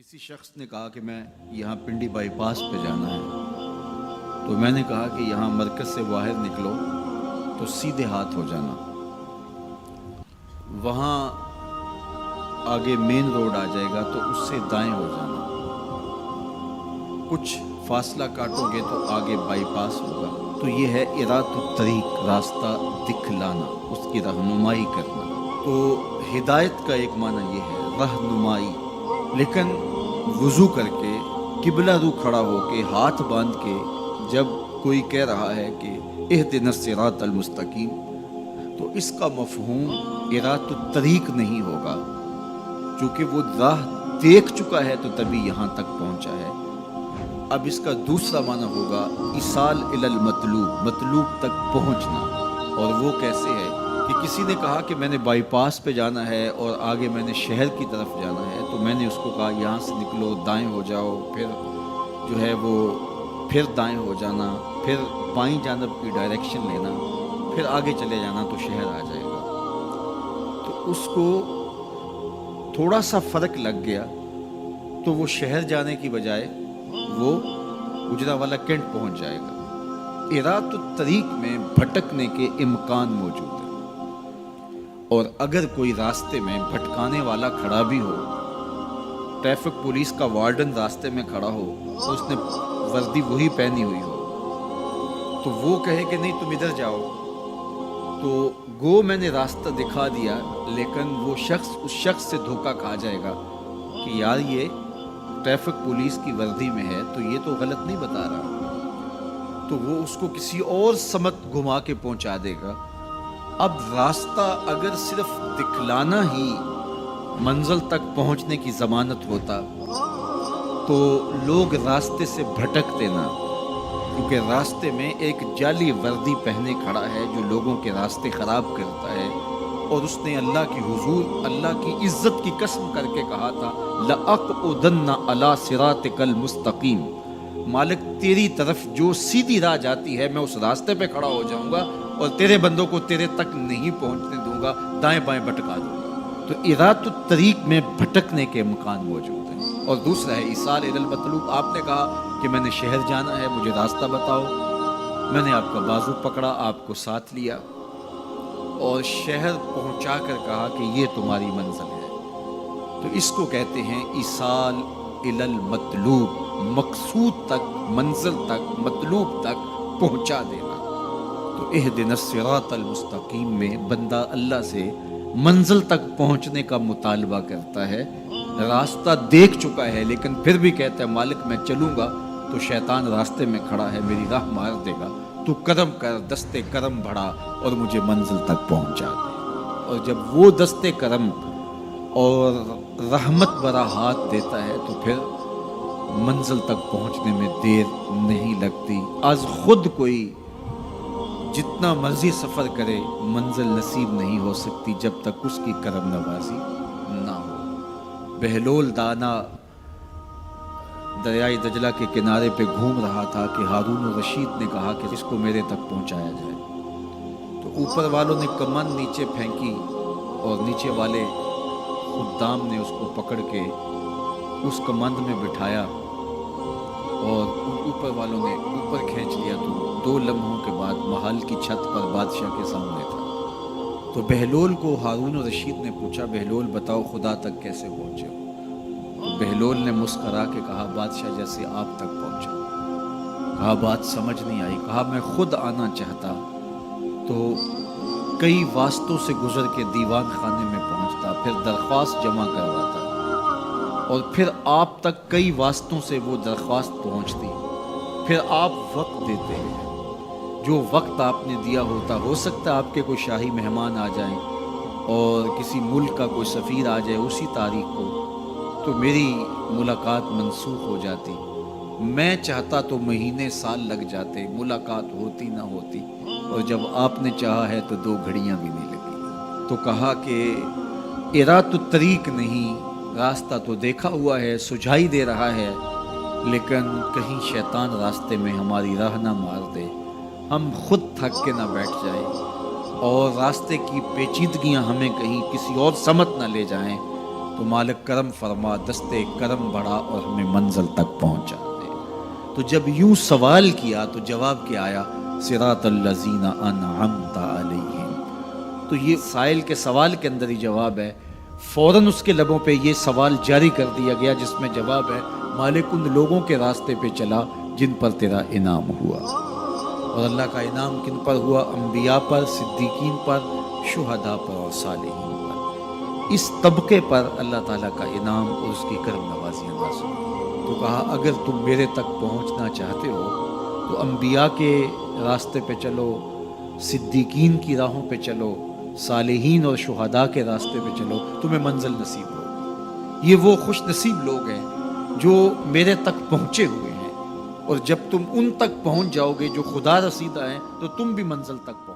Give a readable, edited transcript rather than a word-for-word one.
किसी शख्स ने कहा कि मैं यहाँ पिंडी बाईपास पे जाना है, तो मैंने कहा कि यहाँ मरकज़ से बाहर निकलो तो सीधे हाथ हो जाना, वहाँ आगे मेन रोड आ जाएगा तो उससे दाएं हो जाना, कुछ फासला काटोगे तो आगे बाईपास होगा। तो ये है इरातुत तरीक, रास्ता दिखलाना, उसकी रहनुमाई करना। तो हिदायत का एक माना ये है रहनुमाई, लेकिन वुज़ू करके किबला रू खड़ा होके हाथ बांध के जब कोई कह रहा है कि इहदिनस सिरातल मुस्तकीम, तो इसका मफ़हूम इरातुत तरीक नहीं होगा, क्योंकि वो राह देख चुका है तो तभी यहाँ तक पहुँचा है। अब इसका दूसरा माना होगा इसाल इलल मतलूब, मतलूब तक पहुँचना। और वो कैसे है कि किसी ने कहा कि मैंने बाईपास पे जाना है और आगे मैंने शहर की तरफ जाना है, तो मैंने उसको कहा यहाँ से निकलो, दाएं हो जाओ, फिर जो है वो फिर दाएं हो जाना, फिर बाईं जानब की डायरेक्शन लेना, फिर आगे चले जाना तो शहर आ जाएगा। तो उसको थोड़ा सा फ़र्क लग गया, तो वो शहर जाने की बजाय वो गुजरावाला कैंट पहुंच जाएगा। इरातुत तरीक में भटकने के इम्कान मौजूद है, और अगर कोई रास्ते में भटकाने वाला खड़ा भी हो, ट्रैफिक पुलिस का वार्डन रास्ते में खड़ा हो, तो उसने वर्दी वही पहनी हुई हो, तो वो कहे कि नहीं तुम इधर जाओ, तो गो मैंने रास्ता दिखा दिया, लेकिन वो शख्स उस शख्स से धोखा खा जाएगा कि यार ये ट्रैफिक पुलिस की वर्दी में है तो ये तो गलत नहीं बता रहा, तो वो उसको किसी और समत घुमा के पहुंचा देगा। अब रास्ता अगर सिर्फ दिखलाना ही मंजिल तक पहुंचने की ज़मानत होता तो लोग रास्ते से भटकते ना, क्योंकि रास्ते में एक जाली वर्दी पहने खड़ा है जो लोगों के रास्ते ख़राब करता है, और उसने अल्लाह की हुजूर, अल्लाह की इज़्ज़त की कसम करके कहा था लअक़उदन्ना अला सिरातिकल मुस्तकीम, मालिक तेरी तरफ जो सीधी राह जाती है मैं उस रास्ते पे खड़ा हो जाऊंगा और तेरे बंदों को तेरे तक नहीं पहुंचने दूंगा, दाएं बाएं भटका दूंगा। तो इरातुत तरीक में भटकने के इम्कान मौजूद हैं। और दूसरा है इसाल इलल मतलूब, आपने कहा कि मैंने शहर जाना है, मुझे रास्ता बताओ, मैंने आपका बाजू पकड़ा, आपको साथ लिया और शहर पहुंचा कर कहा कि ये तुम्हारी मंजिल है, तो इसको कहते हैं इसाल इलल मतलूब, मकसूद तक, मंजिल तक, मतलूब तक पहुंचा देना। तो इहदिनस सिरातल मुस्तकीम में बंदा अल्लाह से मंजिल तक पहुंचने का मुतालबा करता है, रास्ता देख चुका है लेकिन फिर भी कहता है मालिक मैं चलूँगा तो शैतान रास्ते में खड़ा है, मेरी राह मार देगा, तू करम कर, दस्ते करम बढ़ा और मुझे मंजिल तक पहुंचा दे। और जब वो दस्ते करम और रहमत भरा हाथ देता है तो फिर मंजिल तक पहुंचने में देर नहीं लगती। आज खुद कोई जितना मर्जी सफ़र करे मंजिल नसीब नहीं हो सकती जब तक उसकी करम नवाजी ना हो। बहलोल दाना दरियाई दजला के किनारे पे घूम रहा था कि हारून रशीद ने कहा कि इसको मेरे तक पहुंचाया जाए, तो ऊपर वालों ने कमान नीचे फेंकी और नीचे वाले खुद्दाम ने उसको पकड़ के उस कमंद में बिठाया और ऊपर वालों ने ऊपर खींच लिया। तो 2 लम्हों के बाद महल की छत पर बादशाह के सामने था। तो बहलोल को हारून रशीद ने पूछा, बहलोल बताओ खुदा तक कैसे पहुँचे हो? तो बहलोल ने मुस्करा के कहा बादशाह जैसे आप तक पहुँचा। कहा बात समझ नहीं आई। कहा मैं खुद आना चाहता तो कई वास्तों से गुजर के दीवान खाने में पहुंचता, फिर दरख्वास्त जमा करवाता और फिर आप तक कई वास्तों से वो दरख्वास्त पहुंचती, फिर आप वक्त देते हैं, जो वक्त आपने दिया होता, हो सकता है आपके कोई शाही मेहमान आ जाएं और किसी मुल्क का कोई सफ़ीर आ जाए उसी तारीख को, तो मेरी मुलाकात मनसूख हो जाती। मैं चाहता तो महीने साल लग जाते, मुलाकात होती ना होती, और जब आपने चाहा है तो 2 घड़ियां भी नहीं लगी। तो कहा कि इरातुत तरीक नहीं, रास्ता तो देखा हुआ है, सुझाई दे रहा है, लेकिन कहीं शैतान रास्ते में हमारी राह ना मार दे, हम खुद थक के ना बैठ जाए और रास्ते की पेचीदगियां हमें कहीं किसी और समत ना ले जाएं, تو مالک کرم فرما، دستے کرم بڑھا اور ہمیں منزل تک پہنچا دے۔ تو جب یوں سوال کیا تو جواب کیا آیا، صراط الذین انعمت علیہم۔ تو یہ سائل کے سوال کے اندر ہی جواب ہے، فوراً اس کے لبوں پہ یہ سوال جاری کر دیا گیا جس میں جواب ہے، مالک ان لوگوں کے راستے پہ چلا جن پر تیرا انعام ہوا۔ اور اللہ کا انعام کن پر ہوا؟ انبیاء پر، صدیقین پر، شہداء پر اور صالحین پر۔ اس طبقے پر اللہ تعالیٰ کا انعام اور اس کی کرم نوازیاں نازل ہوئی۔ تو کہا اگر تم میرے تک پہنچنا چاہتے ہو تو انبیاء کے راستے پہ چلو، صدیقین کی راہوں پہ چلو، صالحین اور شہداء کے راستے پہ چلو، تمہیں منزل نصیب ہوگی۔ یہ وہ خوش نصیب لوگ ہیں جو میرے تک پہنچے ہوئے ہیں، اور جب تم ان تک پہنچ جاؤ گے جو خدا رسیدہ ہیں تو تم بھی منزل تک پہنچ